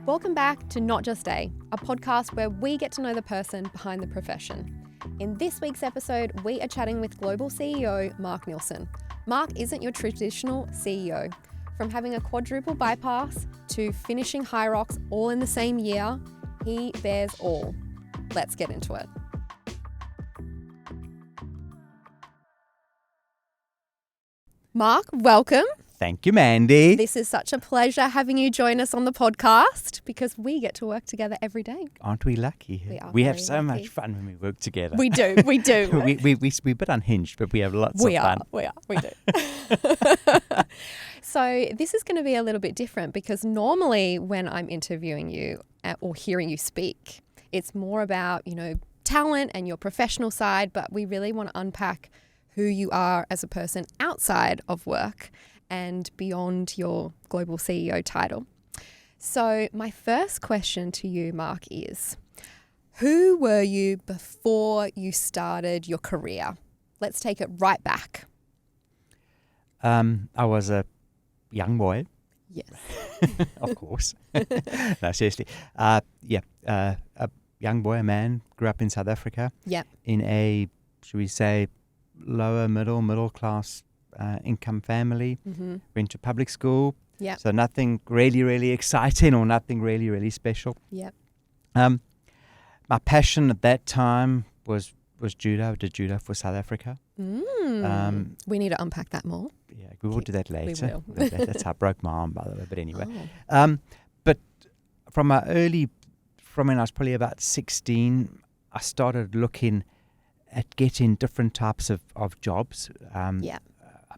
Welcome back to Not Just a podcast where we get to know the person behind the profession. In this week's episode, we are chatting with global CEO Mark Nielsen. Mark isn't your traditional CEO. From having a quadruple bypass to finishing Hyrox all in the same year, he bears all. Let's get into it. Mark, welcome. Thank you, Mandy. This is such a pleasure having you join us on the podcast because we get to work together every day. Aren't we lucky? We have so lucky. much fun when we work together. We do. We're a bit unhinged, but we have lots of fun. We do. So this is going to be a little bit different because normally when I'm interviewing you or hearing you speak, it's more about, talent and your professional side, but we really want to unpack who you are as a person outside of work and beyond your global CEO title. So my first question to you, Mark, is who were you before you started your career? Let's take it right back. I was a young boy. Yes. Of course. No, seriously. A young boy, a man, grew up in South Africa. Yep. In a, should we say, lower middle class income family. Mm-hmm. Went to public school. Yep. So nothing really exciting or nothing really special. Yep. My passion at that time was judo. I did judo for South Africa. We need to unpack that more. Yeah, we will do that later. We will. That's how I broke my arm, by the way. But anyway, Oh. but from when I was probably about 16, I started looking at getting different types of jobs. Yeah.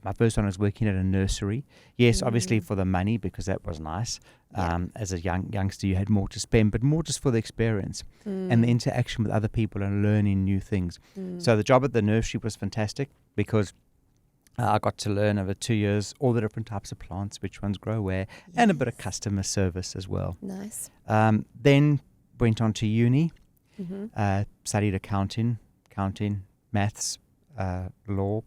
My first one was working at a nursery. Yes, obviously for the money because that was nice. As a youngster, you had more to spend, but more just for the experience and the interaction with other people and learning new things. So the job at the nursery was fantastic because I got to learn over 2 years all the different types of plants, which ones grow where, and a bit of customer service as well. Nice. Then went on to uni, Mm-hmm. studied accounting, maths, law.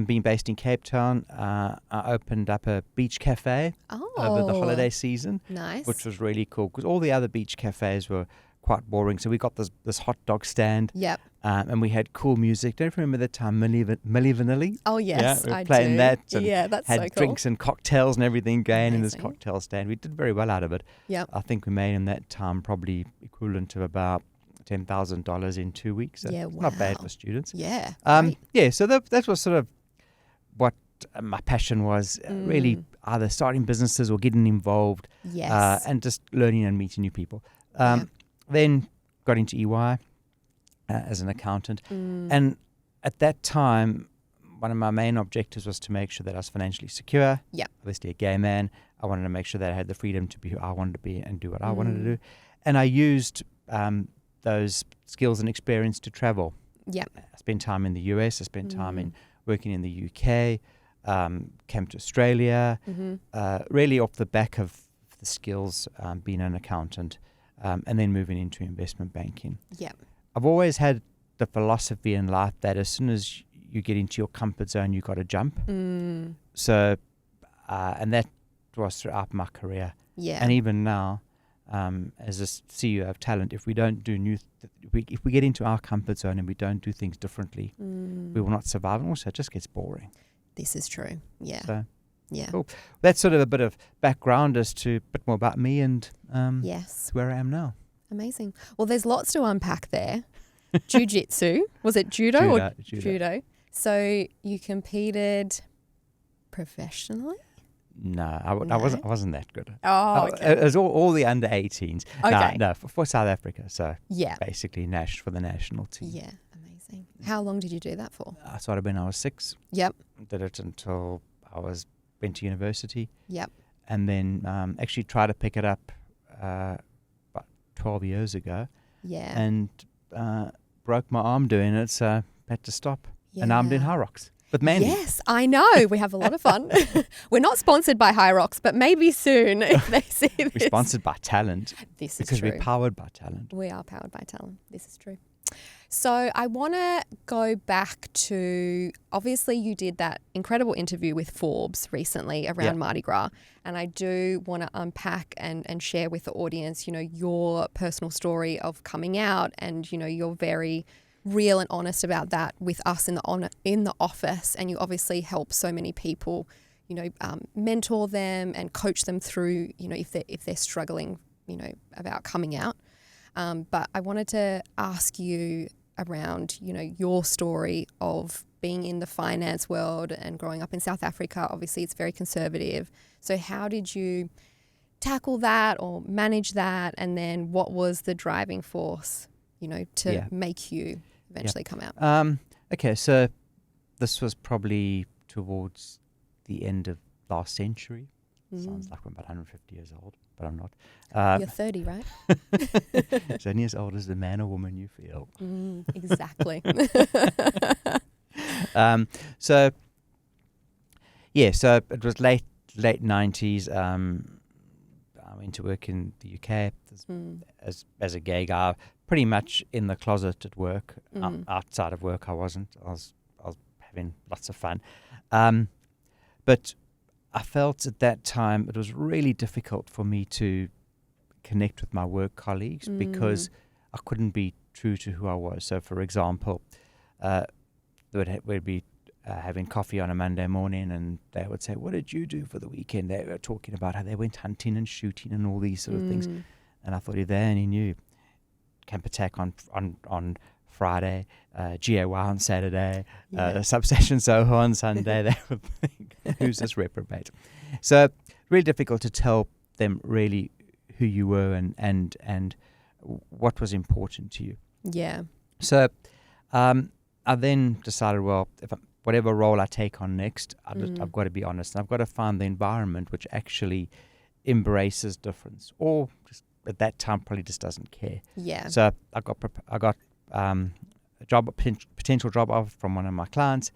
Being based in Cape Town, I opened up a beach cafe over the holiday season, Nice. which was really cool because all the other beach cafes were quite boring. So we got this hot dog stand, Yep. and we had cool music. Don't you remember the time Milli Vanilli? Oh, yes, we were I playing do. that and Yeah, that's had so cool. drinks and cocktails and everything going in this Amazing. cocktail stand. We did very well out of it. Yep. I think we made in that time probably equivalent to about $10,000 in 2 weeks. So Yeah, it's not bad wow. for students. Yeah. Great. So that was sort of what my passion was, really either starting businesses or getting involved Yes. and just learning and meeting new people. Then got into EY as an accountant. And at that time, one of my main objectives was to make sure that I was financially secure. Yep. Obviously a gay man. I wanted to make sure that I had the freedom to be who I wanted to be and do what I wanted to do. And I used those skills and experience to travel. Yep. I spent time in the US. I spent time in working in the UK. Came to Australia. Really off the back of the skills, being an accountant, and then moving into investment banking. Yep. I've always had the philosophy in life that as soon as you get into your comfort zone, you got to jump. So, and that was throughout my career. Yeah. And even now, as a CEO of talent, if we don't do if we get into our comfort zone and we don't do things differently, we will not survive. And also, it just gets boring. This is true. Yeah. So, Yeah. cool. That's sort of a bit of background as to a bit more about me and Yes. where I am now. Amazing. Well, there's lots to unpack there. Jiu-jitsu. Was it judo or judo? So you competed professionally? No, I wasn't that good. Oh, okay. It was all the under 18s. Okay. No, for South Africa. So Yeah. basically for the national team. Yeah. Amazing. How long did you do that for? I started when I was 6. Yep. Did it until I went to university. Yep. And then actually tried to pick it up about 12 years ago. Yeah. And broke my arm doing it, so had to stop. And now I'm doing Hyrox with Mandy. Yes, I know. We have a lot of fun. We're not sponsored by Hyrox, but maybe soon if they see this. We're sponsored by talent. This is because true. we're powered by talent. We are powered by talent. This is true. So I want to go back to, obviously you did that incredible interview with Forbes recently around Mardi Gras. And I do want to unpack and share with the audience, your personal story of coming out, and, you're very real and honest about that with us in the office. And you obviously help so many people, mentor them and coach them through, if they're struggling, about coming out. But I wanted to ask you around, your story of being in the finance world and growing up in South Africa. Obviously, it's very conservative. So how did you tackle that or manage that? And then what was the driving force, to make you eventually come out? Okay, so this was probably towards the end of last century. Sounds like I'm about 150 years old, but I'm not. You're 30, right? It's only as old as the man or woman you feel. Exactly. So it was late 90s. I went to work in the UK as a gay guy, pretty much in the closet at work. Outside of work, I wasn't. I was having lots of fun. But I felt at that time it was really difficult for me to connect with my work colleagues because I couldn't be true to who I was. So, for example, we'd be having coffee on a Monday morning, and they would say, "What did you do for the weekend?" They were talking about how they went hunting and shooting and all these sort of things. And I thought, if they only knew, camp attack on Friday, GAY on Saturday, substation Soho on Sunday, they would think, who's this reprobate? So really difficult to tell them really who you were and what was important to you. Yeah. So I then decided, well, whatever role I take on next, I've got to be honest. And I've got to find the environment which actually embraces difference, or just at that time probably just doesn't care. Yeah. So I got a potential job offer from one of my clients,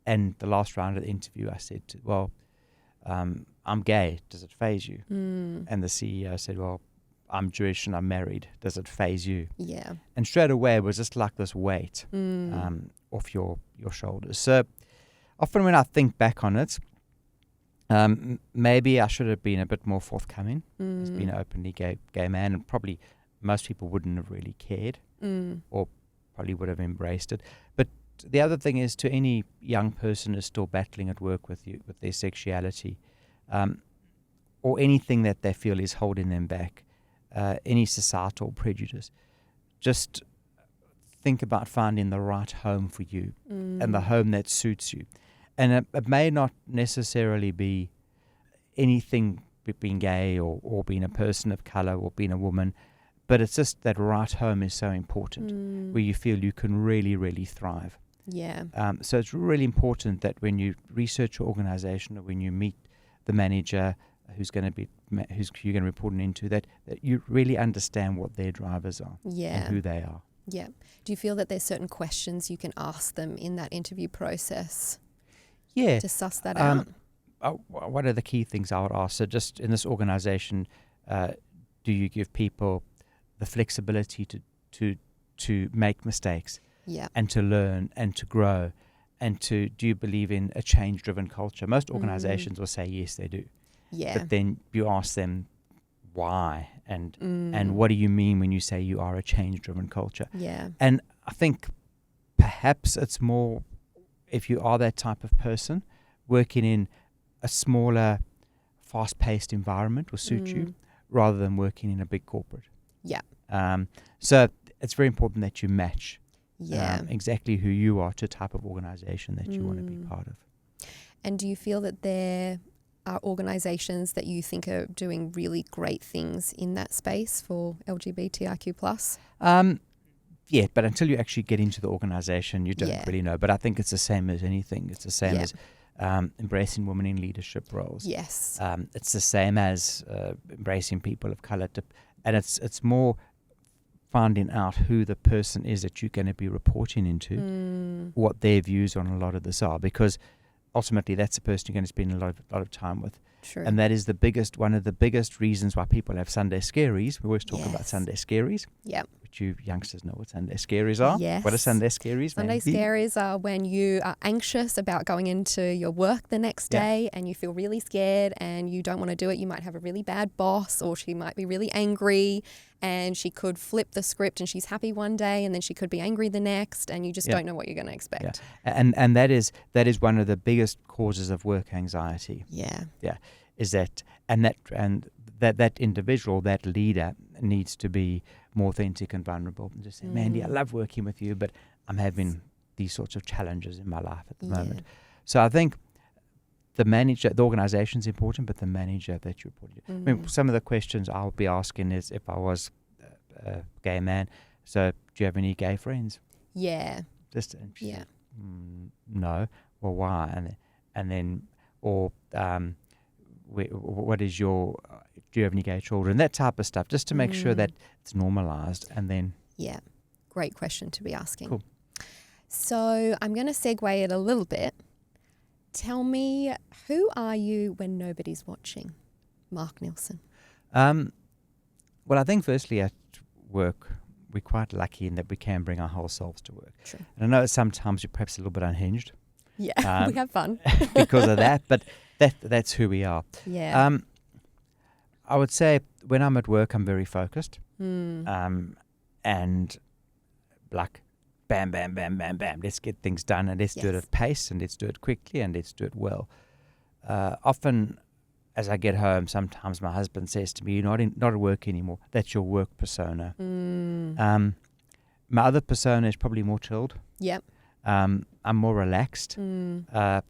and the last round of the interview I said, well, I'm gay, does it faze you? And the CEO said, well, I'm Jewish and I'm married, does it faze you? Yeah. And straight away it was just like this weight off your shoulders. So often when I think back on it, maybe I should have been a bit more forthcoming as being an openly gay man, and probably most people wouldn't have really cared or probably would have embraced it. But the other thing is, to any young person who's still battling at work with their sexuality, or anything that they feel is holding them back, any societal prejudice, just think about finding the right home for you and the home that suits you. And it may not necessarily be anything being gay or being a person of color or being a woman, but it's just that right home is so important where you feel you can really, really thrive. Yeah. So it's really important that when you research your organization or when you meet the manager who you're going to be reporting into, that you really understand what their drivers are and who they are. Yeah. Do you feel that there's certain questions you can ask them in that interview process? Yeah. To suss that out? What are the key things I would ask? So just in this organization, do you give people the flexibility to make mistakes and to learn and to grow, and do you believe in a change-driven culture? Most organizations will say yes, they do. Yeah. But then you ask them why and what do you mean when you say you are a change-driven culture? Yeah. And I think perhaps it's more, if you are that type of person, working in a smaller, fast-paced environment will suit you rather than working in a big corporate. Yeah. So it's very important that you match exactly who you are to the type of organization that you want to be part of. And do you feel that there are organizations that you think are doing really great things in that space for LGBTIQ+? Yeah, but until you actually get into the organization, you don't really know. But I think it's the same as anything. It's the same as embracing women in leadership roles. Yes. It's the same as embracing people of color. And it's more finding out who the person is that you're going to be reporting into, what their views on a lot of this are, because ultimately that's the person you're going to spend a lot of time with. True. And that is one of the biggest reasons why people have Sunday scaries. We always talk about Sunday scaries. Yeah. We bet you youngsters know what Sunday scaries are. Yes. What are Sunday scaries? Sunday scaries are when you are anxious about going into your work the next day and you feel really scared and you don't want to do it. You might have a really bad boss, or she might be really angry and she could flip the script and she's happy one day and then she could be angry the next, and you just don't know what you're going to expect. Yeah. And that is one of the biggest causes of work anxiety. Yeah. Yeah. Is that individual, that leader, needs to be more authentic and vulnerable and just say, Mandy, I love working with you, but I'm having these sorts of challenges in my life at the moment. So I think the manager, the organization's important, but the manager that you report to. I mean, some of the questions I'll be asking is, if I was a gay man, so do you have any gay friends? Yeah. Just no. Well, why? And then what is your? Do you have any gay children? That type of stuff, just to make sure that it's normalized. And then great question to be asking. Cool. So I'm going to segue it a little bit. Tell me, who are you when nobody's watching? Mark Nielsen. Well, I think firstly at work, we're quite lucky in that we can bring our whole selves to work. True. And I know sometimes you're perhaps a little bit unhinged. Yeah, we have fun. because of that, but that's who we are. Yeah. I would say when I'm at work, I'm very focused. And like, bam, bam, bam, bam, bam. Let's get things done, and let's do it at pace, and let's do it quickly, and let's do it well. Often, as I get home, sometimes my husband says to me, "You're not at work anymore. That's your work persona." My other persona is probably more chilled. Yep. I'm more relaxed. I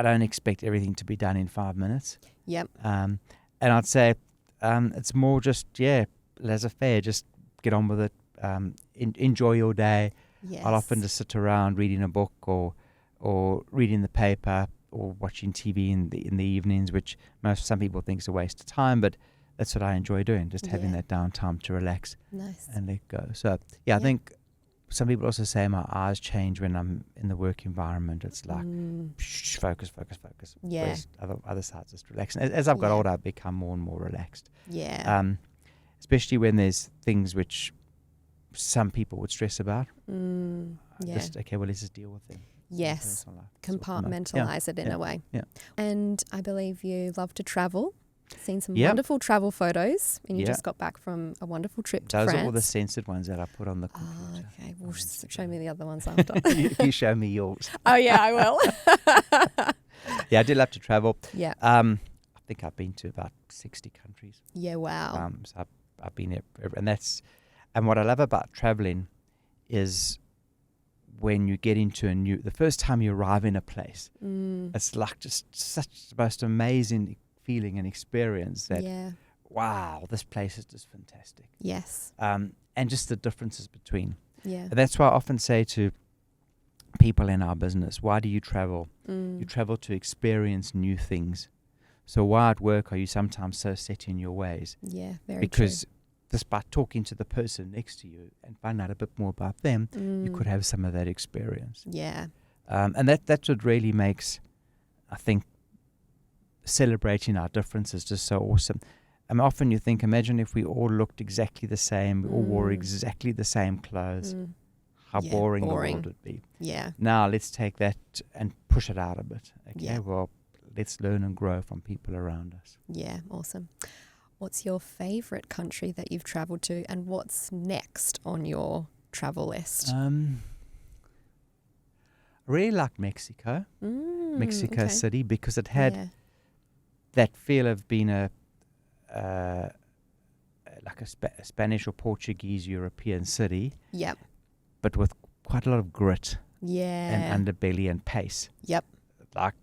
don't expect everything to be done in 5 minutes. Yep. And I'd say it's more just, laissez-faire, just get on with it. Enjoy your day. Yes. I'll often just sit around reading a book or reading the paper or watching TV in the evenings, which some people think is a waste of time, but that's what I enjoy doing, just having that downtime to relax and let go. So, I think some people also say my eyes change when I'm in the work environment. It's like, focus. Yeah. Whereas other sides just relax. As I've got older, I've become more and more relaxed. Yeah. Especially when there's things which some people would stress about. Let's just deal with them. Yes. Compartmentalize it in a way. Yeah. And I believe you love to travel. Seen some wonderful travel photos, and you just got back from a wonderful trip to France. Those are all the censored ones that I put on the computer. Oh, okay. Well, show me the other ones after. You show me yours. Oh, yeah, I will. Yeah, I do love to travel. Yeah. I think I've been to about 60 countries. Yeah, wow. So I've been there, and what I love about traveling is when you get into the first time you arrive in a place, it's like just such the most amazing feeling and experience that, wow, this place is just fantastic. Yes. And just the differences between. Yeah. And that's why I often say to people in our business, why do you travel? You travel to experience new things. So why at work are you sometimes so set in your ways? Yeah, very because true. Just by talking to the person next to you and find out a bit more about them, you could have some of that experience. Yeah. And that's what really makes, I think, celebrating our differences just so awesome. I mean, often you think, imagine if we all looked exactly the same, we all wore exactly the same clothes. How boring the world would be. Yeah. Now let's take that and push it out a bit. Okay, Yeah. well, let's learn and grow from people around us. Yeah, awesome. What's your favorite country that you've traveled to, and what's next on your travel list? I really like Mexico, Mexico City, because it had that feel of being a Spanish or Portuguese European city. Yep. But with quite a lot of grit and underbelly and pace. Yep. Like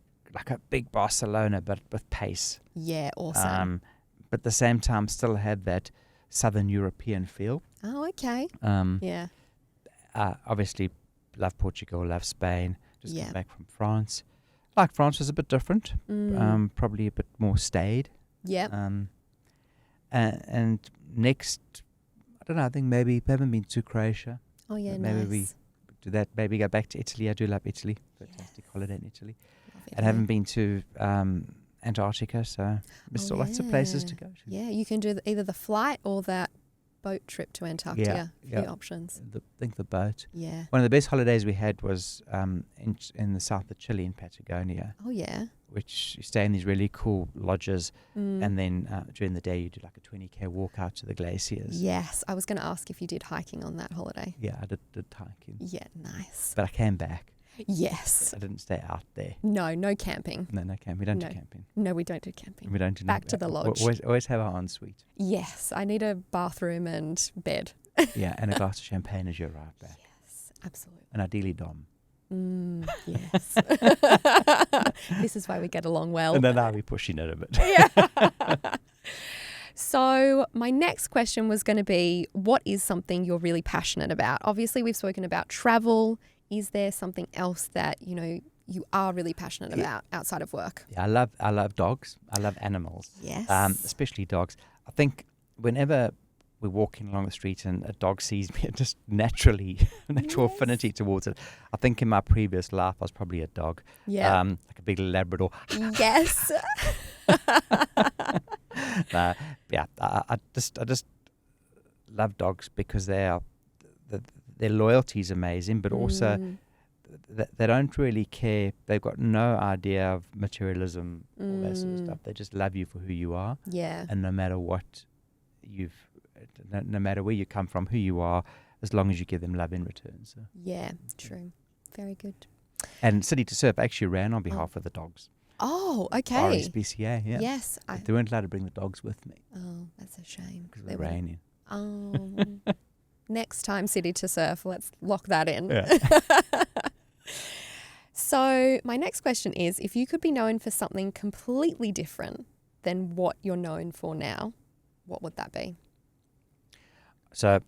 a big Barcelona, but with pace. Yeah, awesome. But at the same time, still had that Southern European feel. Oh, okay. Yeah. Obviously, love Portugal, love Spain. Just came back from France. Like France was a bit different. Probably a bit more staid. Yep. And next, I don't know, I think maybe we haven't been to Croatia. Oh, yeah, maybe nice. we do that. Maybe go back to Italy. I do love Italy. Fantastic holiday in Italy. Love And haven't been to Antarctica, so there's still lots of places to go to. Yeah, you can do either the flight or that boat trip to Antarctica. A few options. I think the boat. Yeah. One of the best holidays we had was in the south of Chile, in Patagonia. Oh, yeah. Which you stay in these really cool lodges, and then during the day you do like a 20k walk out to the glaciers. Yes. I was going to ask if you did hiking on that holiday. Yeah, I did hiking. Yeah, nice. But I came back. Yes. I didn't stay out there. No camping. No camping. We don't do camping. No, we don't do camping. We don't do Back to the lodge. Always have our ensuite. Yes. I need a bathroom and bed. Yeah, and a glass of champagne as you arrive back. Yes, absolutely. And ideally Dom. Yes. This is why we get along well. And then I'll be pushing it a bit. Yeah. So my next question was going to be, what is something you're really passionate about? Obviously, we've spoken about travel. Is there something else that, you are really passionate about outside of work? Yeah, I love dogs. I love animals. Yes. Especially dogs. I think whenever we're walking along the street and a dog sees me, it just natural affinity towards it. I think in my previous life I was probably a dog. Yeah. Like a big Labrador. Yes. Yeah, I just love dogs because their loyalty is amazing, but also they don't really care. They've got no idea of materialism, all that sort of stuff. They just love you for who you are. Yeah. And no matter what no matter where you come from, who you are, as long as you give them love in return. So. Yeah, true. Very good. And City to Surf actually ran on behalf of the dogs. Oh, okay. RSPCA, yeah. Yes. They weren't allowed to bring the dogs with me. Oh, that's a shame. Because it was raining. Oh. Next time, City to Surf, let's lock that in. Yeah. So my next question is, if you could be known for something completely different than what you're known for now, what would that be? So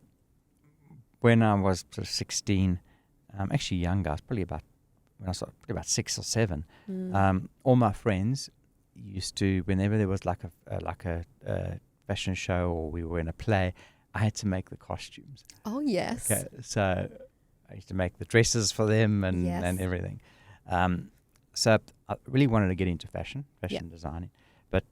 when I was sort of 16, actually younger, I was probably about 6 or 7. All my friends used to, whenever there was like a fashion show or we were in a play, I had to make the costumes. Oh yes. Okay, so I used to make the dresses for them and everything. So I really wanted to get into fashion designing, but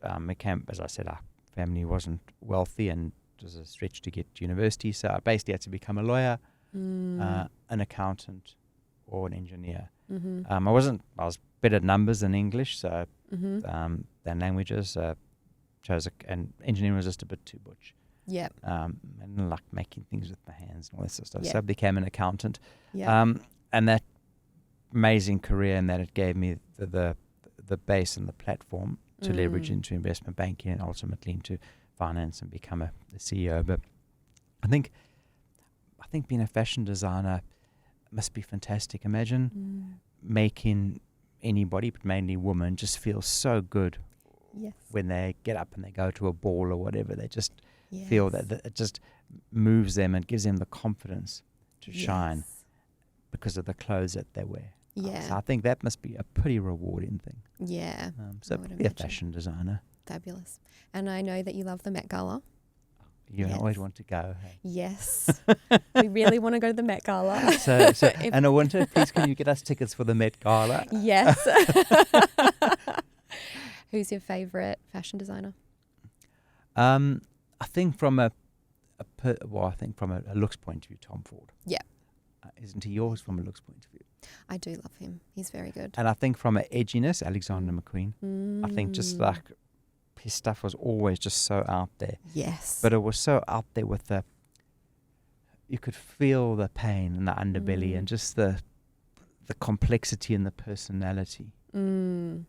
as I said, our family wasn't wealthy and it was a stretch to get to university. So I basically had to become a lawyer, an accountant, or an engineer. I was better at numbers than English, so than languages. And engineering was just a bit too butch. Yeah. And like making things with my hands and all that sort of stuff. Yep. So I became an accountant. Yeah. And that amazing career, and that it gave me the base and the platform to leverage into investment banking and ultimately into finance and become a CEO. But I think being a fashion designer must be fantastic. Imagine making anybody, but mainly women, just feel so good when they get up and they go to a ball or whatever. They just feel that it just moves them and gives them the confidence to shine because of the clothes that they wear. Yeah. So I think that must be a pretty rewarding thing. Yeah. So be a fashion designer. Fabulous. And I know that you love the Met Gala. You always want to go. Hey? Yes. We really want to go to the Met Gala. So and a winter, please can you get us tickets for the Met Gala? Yes. Who's your favourite fashion designer? I think from a looks point of view, Tom Ford. Yeah. Isn't he yours from a looks point of view? I do love him. He's very good. And I think from an edginess, Alexander McQueen. I think just like his stuff was always just so out there. Yes. But it was so out there with you could feel the pain and the underbelly and just the complexity and the personality in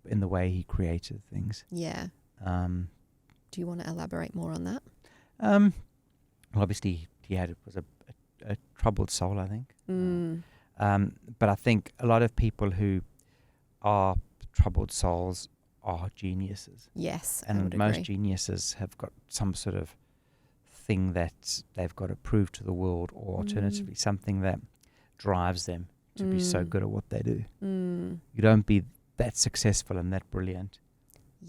the way he created things. Yeah. Do you want to elaborate more on that? Well, obviously was a troubled soul, I think. But I think a lot of people who are troubled souls are geniuses. Yes, and I would most agree. Geniuses have got some sort of thing that they've got to prove to the world, or alternatively something that drives them to be so good at what they do. You don't be that successful and that brilliant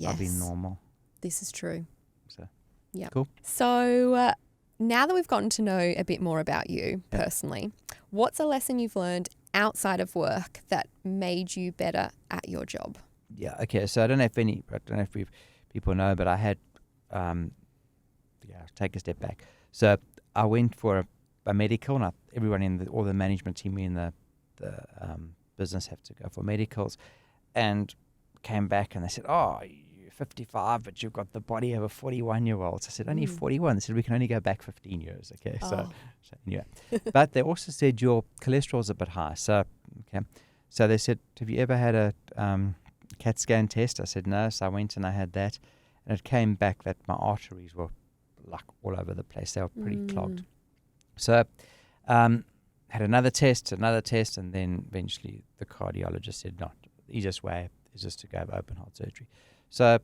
by being normal. This is true. So, yeah. Cool. So now that we've gotten to know a bit more about you personally, what's a lesson you've learned outside of work that made you better at your job? Yeah. Okay. So I don't know if people know, but I had, take a step back. So I went for a medical, and everyone in all the management team in the business have to go for medicals, and came back and they said, "Oh, you're 55, but you've got the body of a 41-year-old." So I said, "Only 41." They said, "We can only go back 15 years." Okay, so anyway, but they also said your cholesterol's a bit high. So so they said, "Have you ever had a CAT scan test?" I said, "No." So I went and I had that, and it came back that my arteries were like all over the place. They were pretty clogged. So had another test, and then eventually the cardiologist said, "No, the easiest way is just to go have open heart surgery." So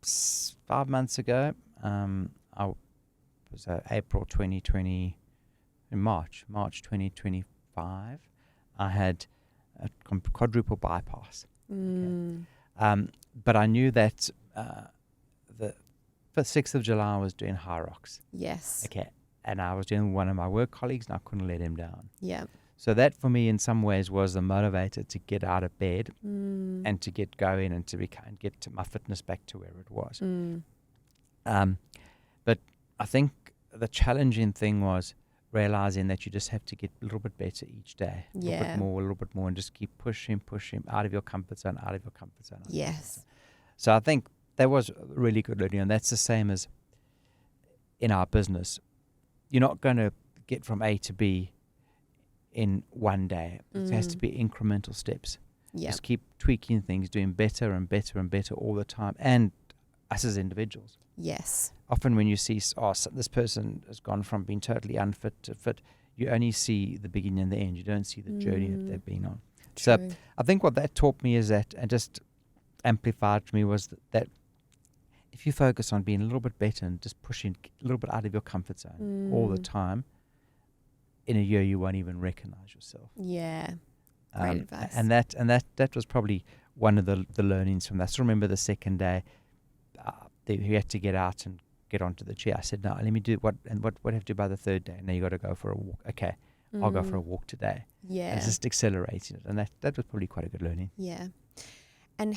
5 months ago, I was April 2020, in March 2025, I had a quadruple bypass. But I knew that the 6th of July I was doing Hyrox. Yes. Okay. And I was doing one of my work colleagues, and I couldn't let him down. Yeah. So that for me in some ways was the motivator to get out of bed and to get going and to get to my fitness back to where it was. But I think the challenging thing was realizing that you just have to get a little bit better each day. A little bit more, and just keep pushing out of your comfort zone, Yes. So I think that was really good learning, and that's the same as in our business. You're not going to get from A to B in one day. It has to be incremental steps. Just keep tweaking things, doing better and better and better all the time, and us as individuals. Yes. Often when you see, this person has gone from being totally unfit to fit, you only see the beginning and the end. You don't see the journey that they've been on. True. So I think what that taught me is that, and just amplified for me, was that if you focus on being a little bit better and just pushing a little bit out of your comfort zone all the time, in a year you won't even recognize yourself. Yeah. Great advice. And that was probably one of the learnings from that. I still remember the second day, he had to get out and get onto the chair. I said, "No, let me do what have to do by the third day?" And now you got to go for a walk. Okay, I'll go for a walk today. Yeah. And just accelerating it, and that was probably quite a good learning. Yeah. And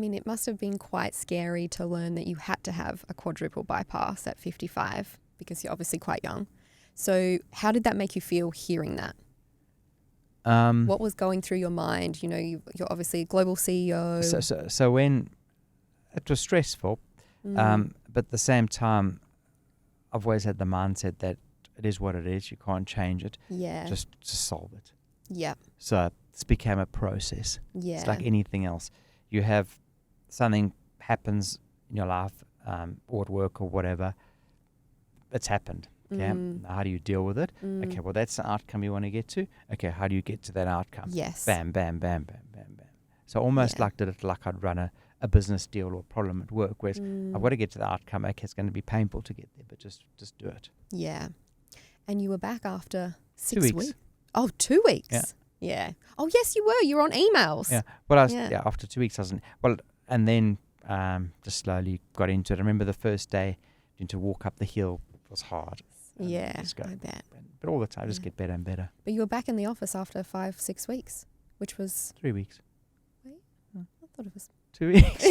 it must have been quite scary to learn that you had to have a quadruple bypass at 55, because you're obviously quite young. So how did that make you feel hearing that? What was going through your mind? You're obviously a global CEO. So when it was stressful, but at the same time, I've always had the mindset that it is what it is. You can't change it. Yeah. Just solve it. Yeah. So this became a process. Yeah. It's like anything else. You have something happens in your life, or at work or whatever. It's happened. Okay. Now how do you deal with it? Okay. Well, that's the outcome you want to get to. Okay. How do you get to that outcome? Yes. Bam, bam, bam, bam, bam, bam. So almost like I'd run a business deal or problem at work, where I've got to get to the outcome. Okay, it's going to be painful to get there, but just do it. Yeah. And you were back after 6 2 weeks. weeks. Oh, 2 weeks. Yeah. Oh, yes, you were. You were on emails. Yeah. Well, after 2 weeks, I wasn't. Well, and then just slowly got into it. I remember the first day, to walk up the hill was hard. Yeah, I bet. But all the time, just get better and better. But you were back in the office after 5-6 weeks, which was 3 weeks. Wait, I thought it was 2 weeks.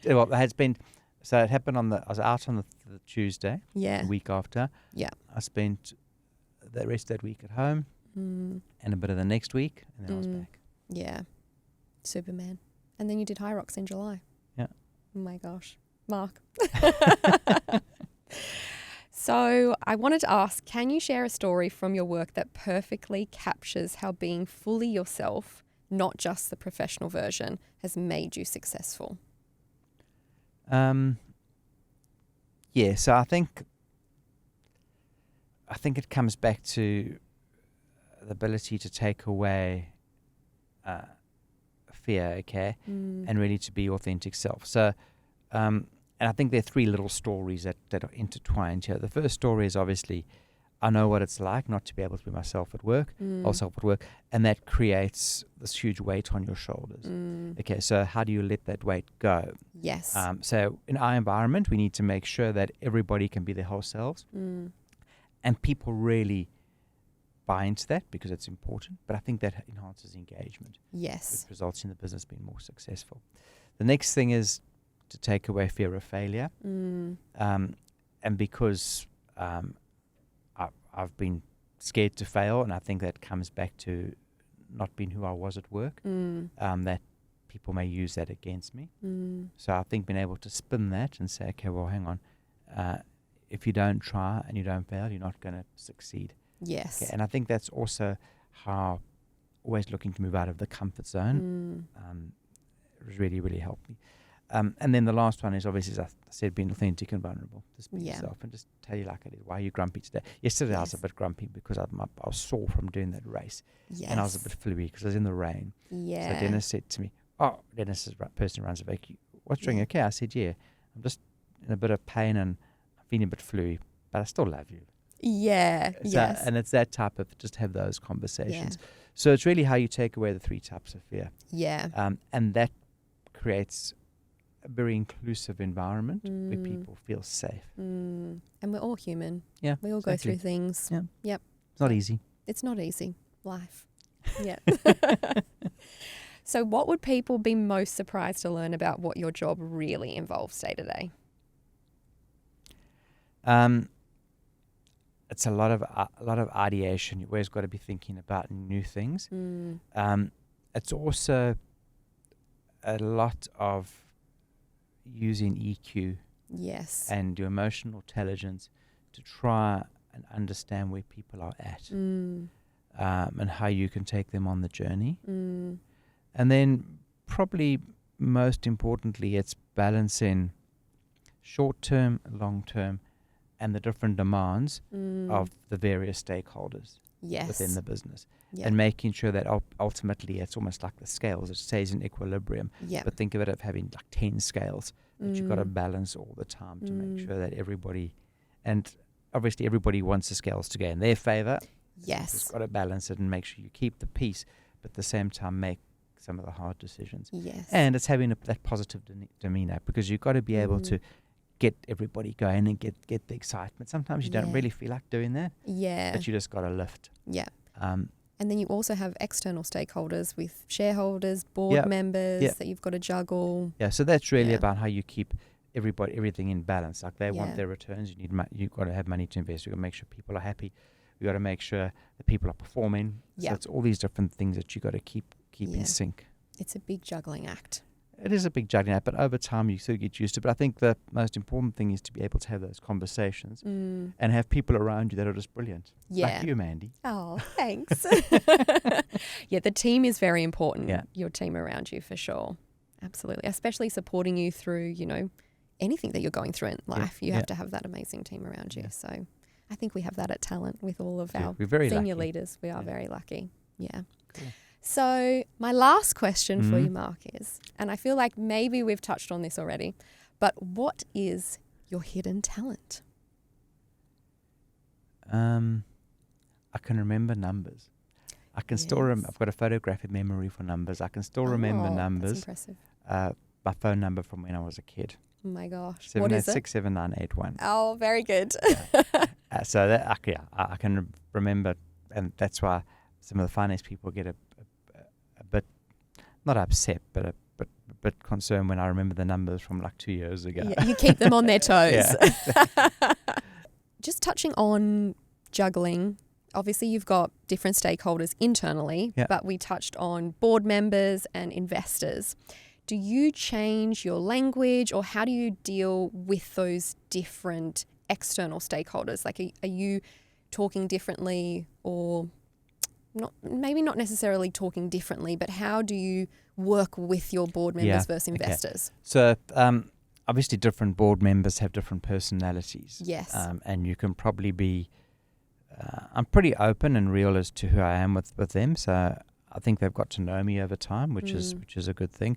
Well, it has been. So it happened I was out on the Tuesday. Yeah. The week after. Yeah. I spent the rest of that week at home, and a bit of the next week, and then I was back. Yeah. Superman. And then you did Hyrox in July. Yeah. Oh my gosh, Mark. So I wanted to ask, can you share a story from your work that perfectly captures how being fully yourself, not just the professional version, has made you successful? Yeah, so I think it comes back to the ability to take away fear, okay, and really to be authentic self. So, and I think there are three little stories that are intertwined here. The first story is obviously, I know what it's like not to be able to be myself at work, and that creates this huge weight on your shoulders. Okay, so how do you let that weight go? Yes. So in our environment, we need to make sure that everybody can be their whole selves, and people really buy into that because it's important. But I think that enhances engagement. Yes. It results in the business being more successful. The next thing is to take away fear of failure. and because I've been scared to fail, and I think that comes back to not being who I was at work, that people may use that against me. So I think being able to spin that and say, okay, well, hang on, if you don't try and you don't fail, you're not going to succeed. Yes. Okay, and I think that's also how always looking to move out of the comfort zone has really, really helped me. And then the last one is obviously, as I said, being authentic and vulnerable. Just be yourself and just tell you like it is. Why are you grumpy today? Yesterday I was a bit grumpy because I was sore from doing that race. Yes. And I was a bit fluey because I was in the rain. Yeah. So Dennis said to me, Dennis is the person who runs the vacuum. What's wrong? Okay. I said, yeah, I'm just in a bit of pain and I'm feeling a bit fluey, but I still love you. Yeah. So, yes. And it's that type of, just have those conversations. Yeah. So it's really how you take away the 3 types of fear. Yeah. And that creates a very inclusive environment where people feel safe. And we're all human. Yeah. We all go through things. Yeah. Yep. It's not easy. It's not easy. Life. Yeah. So what would people be most surprised to learn about what your job really involves day to day? It's a lot of ideation. You've always got to be thinking about new things. It's also a lot of using EQ and your emotional intelligence to try and understand where people are at and how you can take them on the journey. And then probably most importantly, it's balancing short-term, long-term, and the different demands of the various stakeholders within the business. And making sure that ultimately it's almost like the scales, it stays in equilibrium. But think of it of having like 10 scales that you've got to balance all the time to make sure that everybody, and obviously everybody wants the scales to go in their favor. Yes. You've got to balance it and make sure you keep the peace, but at the same time make some of the hard decisions. Yes. And it's having that positive demeanor, because you've got to be able to get everybody going and get the excitement. Sometimes you don't really feel like doing that. Yeah. But you just got to lift. Yeah. And then you also have external stakeholders with shareholders, board members that you've got to juggle. Yeah. So that's really about how you keep everything in balance. Like they want their returns. You've got to have money to invest. You've got to make sure people are happy. You've got to make sure that people are performing. So it's all these different things that you got to keep in sync. It's a big juggling act. It is a big juggling act, but over time you sort of get used to it. But I think the most important thing is to be able to have those conversations and have people around you that are just brilliant. Yeah. Like you, Mandy. Oh, thanks. Yeah, the team is very important. Yeah. Your team around you, for sure. Absolutely. Especially supporting you through, anything that you're going through in life. You have to have that amazing team around you. Yeah. So I think we have that at Talent with all of our senior leaders. We are very lucky. Yeah. Cool. So my last question for you, Mark, is, and I feel like maybe we've touched on this already, but what is your hidden talent? I can remember numbers. I can still I've got a photographic memory for numbers. I can still remember numbers. That's impressive. My phone number from when I was a kid. Oh my gosh. What is it? 7867981. Oh, very good. So that I can remember, and that's why some of the finance people get a bit, not upset, but a bit concerned when I remember the numbers from like 2 years ago. Yeah, you keep them on their toes. Just touching on juggling, obviously you've got different stakeholders internally, but we touched on board members and investors. Do you change your language, or how do you deal with those different external stakeholders? Like, are you talking differently, or maybe not necessarily talking differently, but how do you work with your board members versus investors? So obviously different board members have different personalities. Yes. And you can probably be, I'm pretty open and real as to who I am with them. So I think they've got to know me over time, which is a good thing.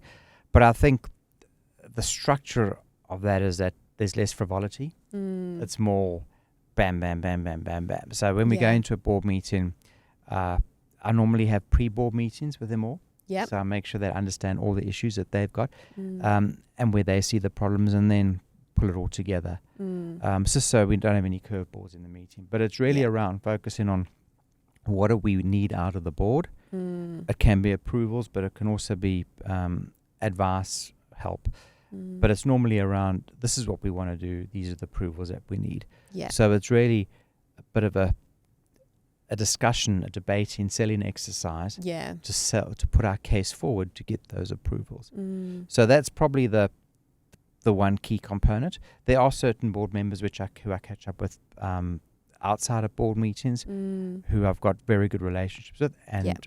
But I think the structure of that is that there's less frivolity. It's more bam, bam, bam, bam, bam, bam. So when we go into a board meeting, I normally have pre-board meetings with them all. Yep. So I make sure they understand all the issues that they've got and where they see the problems, and then pull it all together. So we don't have any curveballs in the meeting. But it's really around focusing on what do we need out of the board. It can be approvals, but it can also be advice, help. But it's normally around, this is what we want to do, these are the approvals that we need. Yeah. So it's really a bit of a discussion, a debating, selling exercise to put our case forward to get those approvals. So that's probably the one key component. There are certain board members who I catch up with outside of board meetings who I've got very good relationships with, and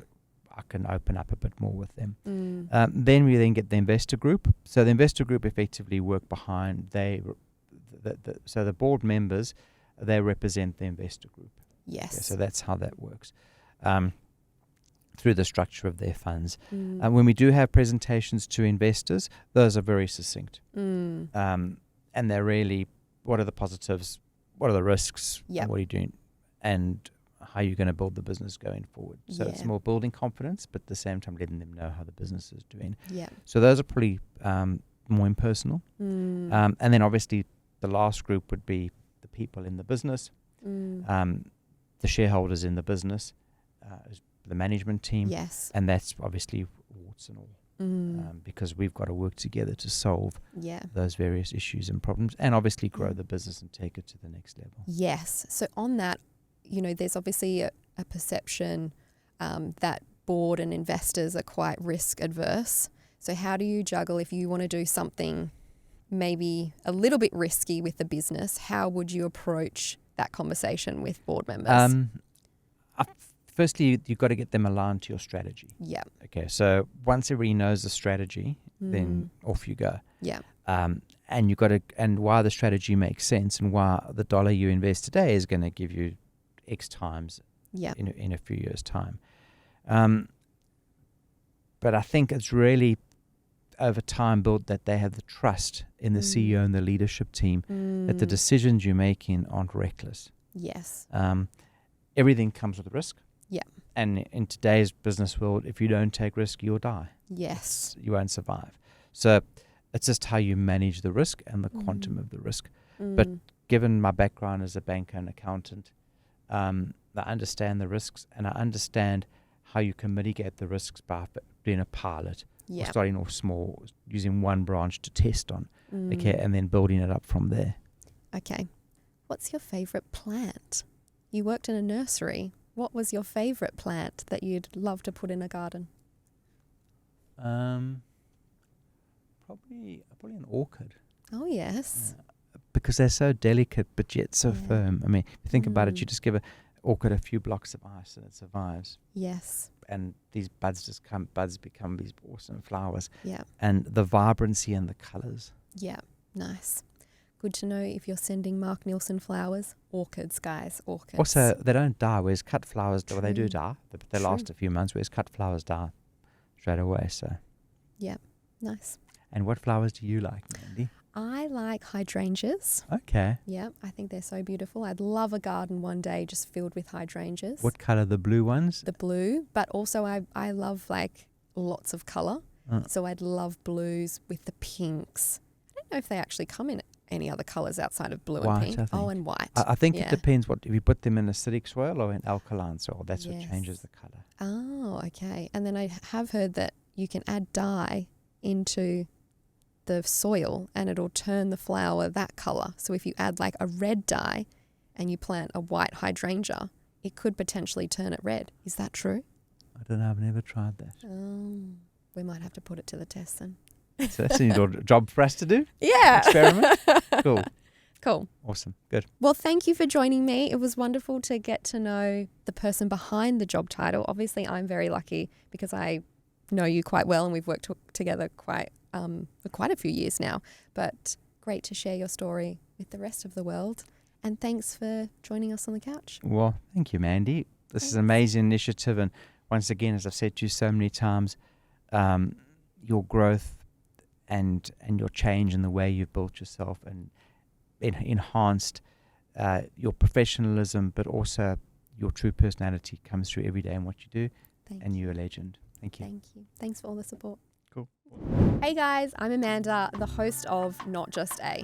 I can open up a bit more with them. Then we get the investor group. So the investor group effectively work behind, so the board members, they represent the investor group. Yes. So that's how that works through the structure of their funds. When we do have presentations to investors, those are very succinct. And they're really, what are the positives, what are the risks, what are you doing, and how you're going to build the business going forward. So it's more building confidence, but at the same time letting them know how the business is doing. Yeah. So those are pretty more impersonal. And then obviously the last group would be the people in the business, the shareholders in the business, the management team. Yes. And that's obviously warts and all, because we've got to work together to solve those various issues and problems, and obviously grow the business and take it to the next level. Yes. So on that, there's obviously a perception that board and investors are quite risk adverse. So how do you juggle if you want to do something maybe a little bit risky with the business? How would you approach that conversation with board members? Firstly, you've got to get them aligned to your strategy. Yeah. Okay. So once everybody knows the strategy, then off you go. Yeah. And you got to, and why the strategy makes sense, and why the dollar you invest today is going to give you X times in a few years' time. But I think it's really over time built that they have the trust in the CEO and the leadership team that the decisions you're making aren't reckless. Yes. Everything comes with risk. Yeah. And in today's business world, if you don't take risk, you'll die. Yes. You won't survive. So it's just how you manage the risk and the quantum of the risk. But given my background as a banker and accountant, I understand the risks, and I understand how you can mitigate the risks by doing a pilot, or starting off small, using one branch to test on, okay, and then building it up from there. Okay. What's your favorite plant? You worked in a nursery. What was your favorite plant that you'd love to put in a garden? Probably an orchid. Oh, yes. Because they're so delicate but yet so firm. I mean, if you think about it, you just give an orchid a few blocks of ice and it survives. Yes. And these buds become these awesome flowers. Yeah. And the vibrancy and the colours. Yeah, nice. Good to know if you're sending Mark Nielsen flowers. Orchids, guys, orchids. Also, they don't die, whereas cut flowers, well, they do die, but they last a few months, whereas cut flowers die straight away. So. Yeah, nice. And what flowers do you like, Mandy? I like hydrangeas. Okay. Yeah, I think they're so beautiful. I'd love a garden one day just filled with hydrangeas. What colour, the blue ones? The blue, but also I love like lots of colour. So I'd love blues with the pinks. I don't know if they actually come in any other colours outside of blue and pink. Oh, and white. I think it depends if you put them in acidic soil or in alkaline soil. That's what changes the colour. Oh, okay. And then I have heard that you can add dye into the soil and it'll turn the flower that colour. So if you add like a red dye and you plant a white hydrangea, it could potentially turn it red. Is that true? I don't know. I've never tried that. Oh, we might have to put it to the test then. So that's a new job for us to do? Yeah. Experiment? Cool. Cool. Awesome. Good. Well, thank you for joining me. It was wonderful to get to know the person behind the job title. Obviously, I'm very lucky because I know you quite well and we've worked together for quite a few years now. But great to share your story with the rest of the world. And thanks for joining us on the couch. Well, thank you, Mandy. This is an amazing initiative. And once again, as I've said to you so many times, your growth and your change in the way you've built yourself and enhanced your professionalism, but also your true personality comes through every day in what you do. And you're a legend. Thank you. Thank you. Thanks for all the support. Cool. Hey guys, I'm Amanda, the host of Not Just A.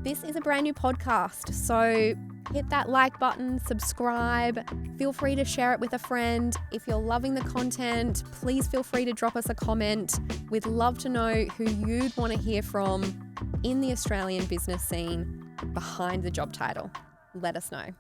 This is a brand new podcast, so hit that like button, subscribe. Feel free to share it with a friend. If you're loving the content, please feel free to drop us a comment. We'd love to know who you'd want to hear from in the Australian business scene behind the job title. Let us know.